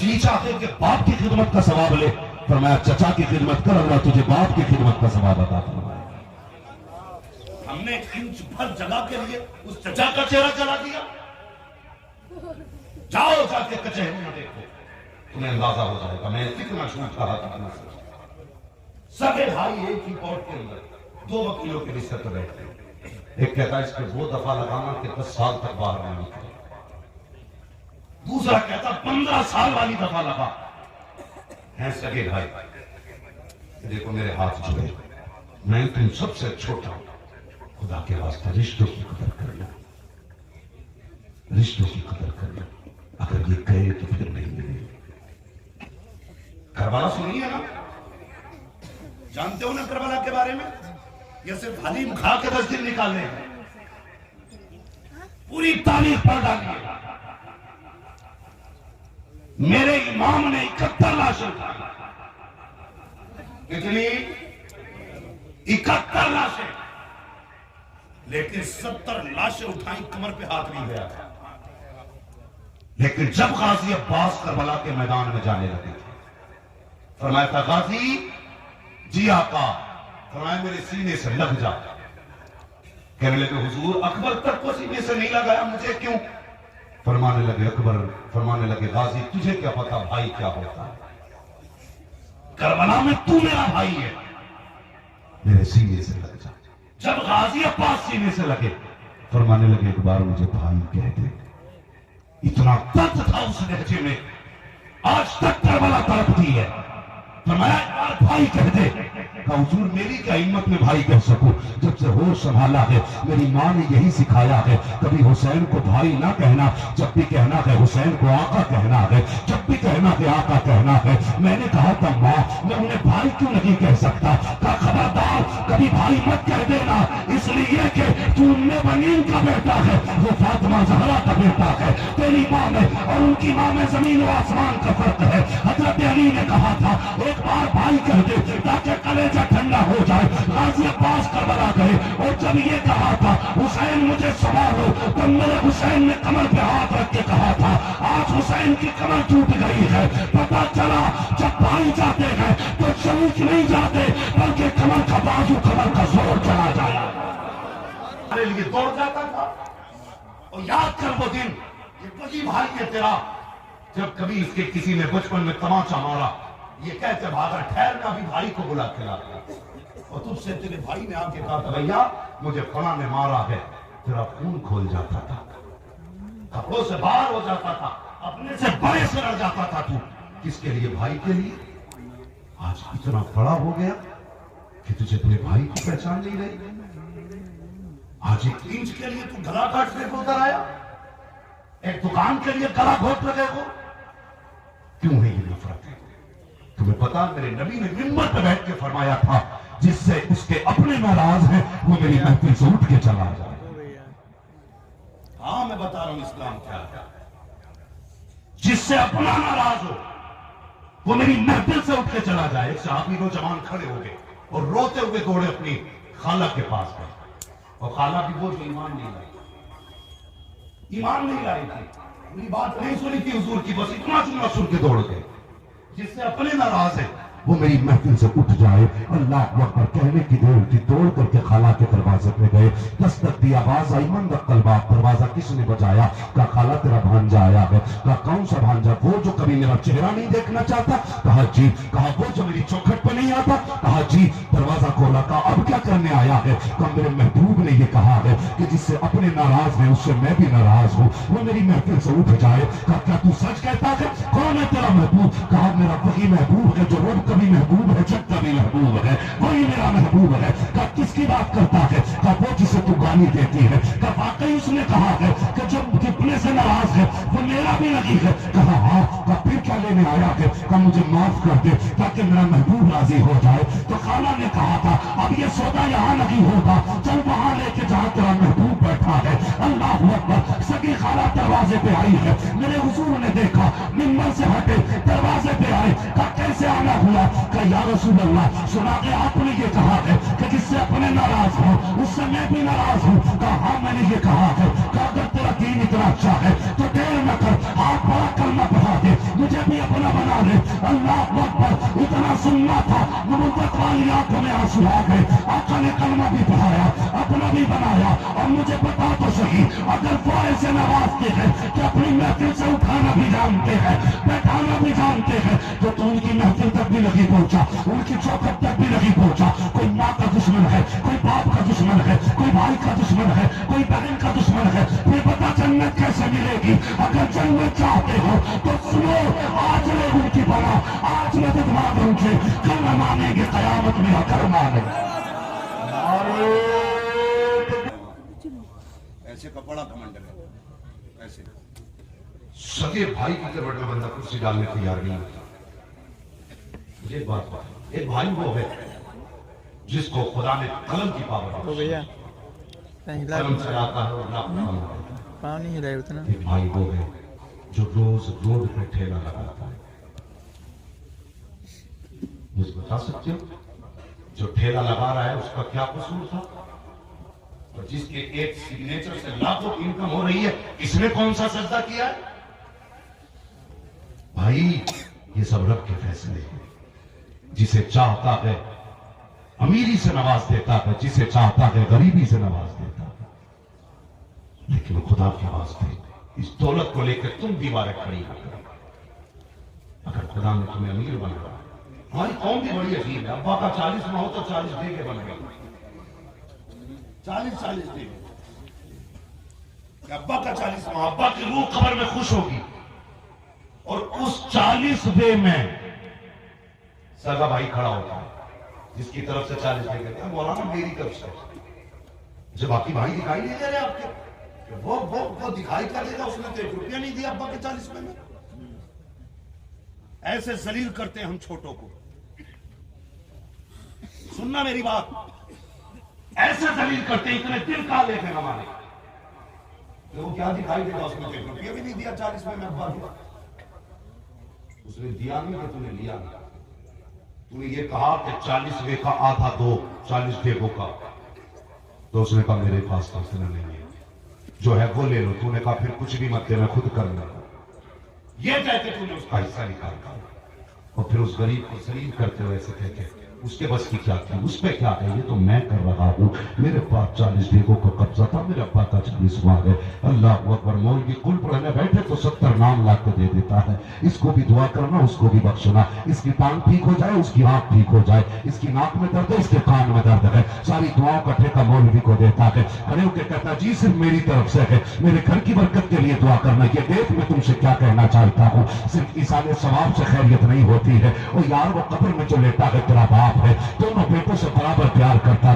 जी चाहते कि बाप की खिदमत का सवाब ले, फरमाया चचा की खिदमत कर, अल्लाह तुझे बाप की खिदमत का सवाब अता फरमाएगा। हमने इंच भर जगह के लिए उस चचा का चेहरा जला दिया। जाओ जाके कचहरी में देखो, तुम्हें अंदाजा हो जाएगा मैं कितना झूठ कहा कितना सच। सगे भाई एक ही कोर्ट के अंदर दो वकीलों के रिश्ते पर बैठे, एक कहता है इसको 2 दफा लगाना कि 10 साल तक बाहर नहीं निकले, दूसरा कहता 15 साल वाली दफा लगा है। सगे भाई देखो मेरे हाथ जुड़े, मैं तुम सबसे छोटा हूं, खुदा के वास्ते रिश्तों की कदर कर लो, रिश्तों की कदर कर लो, अगर ये गए तो फिर नहीं मिलेंगे। करबला सुनी है ना, जानते हो ना करबला के बारे में? ये सिर्फ हलीम खा के 10 दिन निकालने हैं, पूरी तारीख पढ़ डालिए। मेरे इमाम ने 71 लाशें उठाई, कितनी? 71 लाशें, लेकिन 70 लाशें उठाई, कमर पे हाथ नहीं गया था। लेकिन जब गाजी अब्बास करबला के मैदान में जाने लगे थे, फरमाया था गाजी जी आका, फरमाया मेरे सीने से लग जा। कहने लगे हुजूर अकबर तक को सीने से नहीं लगाया, मुझे क्यों? फरमाने लगे अकबर, फरमाने लगे गाजी तुझे क्या पता भाई क्या होता है, करबला में तू मेरा भाई है, मेरे सीने से लग जा। जब गाजी अब्बास सीने से लगे, फरमाने लगे एक बार मुझे भाई कह दे। इतना दर्द था उस लहजे में, आज तक करबला तड़पती है। फरमाया एक बार भाई कह दे। कहा हुजूर मेरी क्या हिम्मत में भाई कह सकूं, जब से होश संभाला है मेरी माँ ने यही सिखाया है, कभी हुसैन को भाई ना कहना, जब भी कहना है हुसैन को आका कहना है, जब भी कहना है आका कहना है। मैंने कहा था माँ मैं उन्हें भाई क्यों नहीं कह सकता? कहा खबरदार कभी भाई मत कह देना, इसलिए कि तू उम्मे बनीन का बेटा है, वो फातिमा ज़हरा का बेटा है, तेरी माँ में और उनकी माँ में जमीन और आसमान का फर्क है। हजरत अली ने कहा था एक बार भाई कह दे ताकि कलेजा ठंडा हो जाए। गाजी अब्बास करबला गए और जब ये कहा था हुसैन मुझे संभालो, तो मेरे हुसैन ने कमर पे हाथ रख के कहा था आज हुसैन की कमर टूट गई है। पता चला जब भाई जाते हैं तो शरीक नहीं जाते, बल्कि कमर का बाजू कमर का जोर चला जाए, हमारे लिए दौड़ जाता था। और याद कर वो दिन, ये वही भाई है तेरा, जब कभी इसके किसी ने बचपन में तमाचा मारा, ये कहते भागा ठहर ना भी भाई को बुला के लाता, और तुझसे तेरे भाई ने आके कहा था भैया मुझे फला ने मारा है, तेरा खून खोल जाता था, कपड़ों से बाहर हो जाता था, अपने से बड़े से लड़ जाता था तू, किसके लिए? भाई के लिए। आज इतना बड़ा हो गया कि तुझे अपने भाई को पहचान नहीं रही। आज एक इंच के लिए तू गला काटने को उतर आया, एक दुकान के लिए गला घोट लगे हो, क्यों है ये नफरत है? तुम्हें पता मेरे नबी ने मिंबर पे बैठ के फरमाया था जिससे उसके अपने नाराज हैं वो मेरी महफिल से उठ के चला जाए। हाँ मैं बता रहा हूं इस्लाम क्या है, जिससे अपना नाराज हो वो मेरी महफिल से उठ के चला जाए। एक सहाबी नौजवान खड़े हो गए और रोते हुए दौड़े अपनी खाला के पास गए, और खाला भी वो जो ईमान नहीं लाई थी, मेरी बात नहीं सुनी थी हुजूर की, बस इतना जुमला सुन के दौड़ गए। जिससे अपने नाराज है वो मेरी महफिल से उठ जाए। अल्लाह अकबर कहने की देर थी, दौड़ करके खाला के दरवाजे पे गए, दस्तक दी, आवाज आई मंद कलबा, दरवाजा किसने बजाया? कहा खाला तेरा भांजा आया है। कहा कौन सा भांजा? वो जो कभी मेरा चेहरा नहीं देखना चाहता। कहा जी। कहा वो जो मेरी चौखट पे नहीं आता? कहा जी। दरवाजा खोला, कहा अब क्या करने आया है? कहा मेरे महबूब ने ये कहा है कि जिससे अपने नाराज है उससे मैं भी नाराज हूँ, वो मेरी महफिल से उठ जाए। कहा क्या तू सच कहता है? कौन है तेरा महबूब? कहा मेरा वही महबूब है जो रोड कभी महबूब है, जब कभी महबूब है, वही मेरा महबूब है। कहा किसकी बात करता है? कहा वो जिसे तू गाली देती है। कहा वाकई उसने कहा है कि जो जितने से नाराज है वो मेरा भी नहीं है। कहा हाँ। कहा फिर क्या लेने आया है? कहा मुझे माफ कर दे ताकि मेरा महबूब राजी हो जाए। तो खाला ने कहा था अब ये सौदा यहाँ नहीं होगा, चल वहां लेके जहाँ तेरा महबूब बैठा है। अल्लाह अकबर। सगी खाला दरवाजे पे आई है, मेरे हुजूर ने देखा, मिंबर से हटे, दरवाजे पे आए। कहा कैसे आना हुआ? कहा या रसूल अल्लाह सुना के आपने ये कहा है कि जिससे अपने नाराज हो उससे मैं भी नाराज हूँ। कहा हाँ मैंने ये कहा है। कहा अगर तेरा दीन इतना अच्छा है तो देर न कर, हाथ बड़ा कलमा पढ़ा दे, मुझे भी अपने रोना सुनना था, नबुव्वत वाली आंखों में आंसू आ गए। आका ने कलमा भी पढ़ाया, अपना भी बनाया। और मुझे बता तो सही, अगर वो ऐसे नवाजते हैं कि अपनी महफिल से उठाना भी जानते हैं, बैठाना भी जानते हैं, तो उनकी महफिल तक भी नहीं पहुंचा, उनकी चौखट तक भी नहीं पहुंचा। कोई माँ का दुश्मन है, कोई बाप का दुश्मन है, कोई भाई का दुश्मन है, कोई बहन का दुश्मन है, फिर पता जन्नत कैसे मिलेगी? अगर जन्नत चाहते हो तो सुनो, आज लोग उनकी बना, आज मदद मांगे उनसे, कल न मानेंगे कयामत में अगर माने। ऐसे का बड़ा घमंड है। ऐसे सगे भाई की तरफ में बंदा कुर्सी डालने तैयार नहीं होता। ये बात एक भाई वो है जिसको खुदा ने कलम की पावर तो भैया कलम चलाता है और लापता है। पाँव नहीं हिलाए उतना। एक भाई वो है जो रोज रोड पे ठेला लगाता है। मुझे बता सकते हो जो ठेला लगा रहा है उसका क्या कसूर था? और जिसके एक सिग्नेचर से लाखों की इनकम हो रही है, इसने कौन सा सजदा किया है? भाई ये सब रब के फैसले हैं। जिसे चाहता है अमीरी से नवाज देता है, जिसे चाहता है गरीबी से नवाज देता है। लेकिन खुदा के वास्ते इस दौलत को लेकर तुम दीवारें खड़ी ना करो। अगर खुदा ने तुम्हें अमीर बनाया, हमारी कौम भी बड़ी अजीब है। अब्बा का 40 माह हो तो 40 देगे बन गए, 40 देगे। अब्बा का 40 माह, अब्बा की रूह कब्र में खुश होगी और उस 40 वे में सगा भाई खड़ा होता है जिसकी तरफ से 40 दे गए। मौलाना मेरी तरफ से जो बाकी भाई दिखाई नहीं दे रहे आपके, वो दिखाई कर देगा, उसने तो 1 रुपया नहीं दिया अब्बा के 40 में। ऐसे जलील करते हैं हम छोटों को। सुनना मेरी बात, ऐसे दलील करते हैं, इतने दिल का लेख है हमारे। तो वो क्या दिखाई देगा, उसने 1 रुपया भी नहीं दिया 40 में अब्बा को। उसने दिया नहीं कि तूने लिया नहीं। तूने ये कहा कि 40वें का आधा दो, 40 देगों का, तो उसने कहा मेरे पास तो इतना नहीं है, जो है वो ले लो। तूने कहा फिर कुछ भी मत दे, मैं खुद कर लूंगा। ये कहते तूने उसका हिस्सा निकाला और फिर उस गरीब को सलीम करते हुए ऐसे कहते उसके बस की क्या थी, उस पर क्या है, ये तो मैं कर रहा हूँ। मेरे पास 40 बीघों का कब्जा था, मेरे अब्बा का 40 माह है। अल्लाह अकबर। मौलवी कुल पढ़ने बैठे तो 70 नाम ला के दे देता है। इसको भी दुआ करना, उसको भी बख्शना। इसकी टांग ठीक हो जाए, उसकी आंख ठीक हो जाए, इसकी नाक में दर्द है, इसके कान में दर्द है, सारी दुआओं का ठेका मौलवी को देता है। खड़े होकर कहता जी सिर्फ मेरी तरफ से है, मेरे घर की बरकत के लिए दुआ करना। ये देख मैं तुमसे क्या कहना चाहता हूँ, सिर्फ इसाले सवाब से खैरियत नहीं होती है। और यार वो कब्र में जो लेटा है तेरा बाप है, दोनों बेटों से बराबर प्यार करता